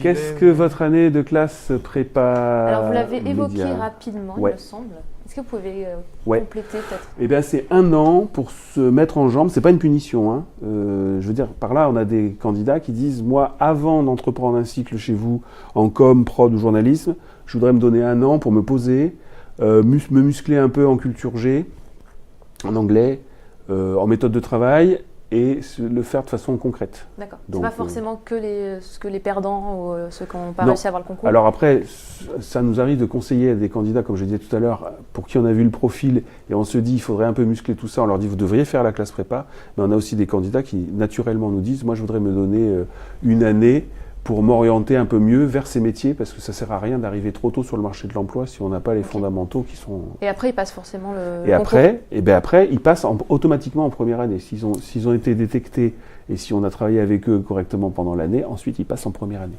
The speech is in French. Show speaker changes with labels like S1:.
S1: Qu'est-ce que votre année de classe prépa
S2: Alors, vous l'avez évoqué
S1: média
S2: rapidement,
S1: Ouais.
S2: il me semble. Est-ce que vous pouvez
S1: Ouais.
S2: compléter peut-être?
S1: Eh bien, c'est 1 an pour se mettre en jambe. C'est pas une punition, hein. Je veux dire, par là, on a des candidats qui disent, moi, avant d'entreprendre un cycle chez vous, en com, prod ou journalisme, je voudrais me donner 1 an pour me poser, me muscler un peu en culture G, en anglais, en méthode de travail, et le faire de façon concrète.
S2: D'accord. C'est
S1: Donc,
S2: pas forcément ce que les perdants ou ceux qui n'ont pas
S1: Non.
S2: réussi à avoir le concours.
S1: Alors après, ça nous arrive de conseiller à des candidats, comme je disais tout à l'heure, pour qui on a vu le profil et on se dit il faudrait un peu muscler tout ça, on leur dit vous devriez faire la classe prépa, mais on a aussi des candidats qui naturellement nous disent moi je voudrais me donner 1 année pour m'orienter un peu mieux vers ces métiers, parce que ça sert à rien d'arriver trop tôt sur le marché de l'emploi si on n'a pas les fondamentaux qui sont...
S2: Et après, ils passent forcément le
S1: Et
S2: concours.
S1: après, ils passent automatiquement en première année. S'ils ont été détectés et si on a travaillé avec eux correctement pendant l'année, ensuite ils passent en première année.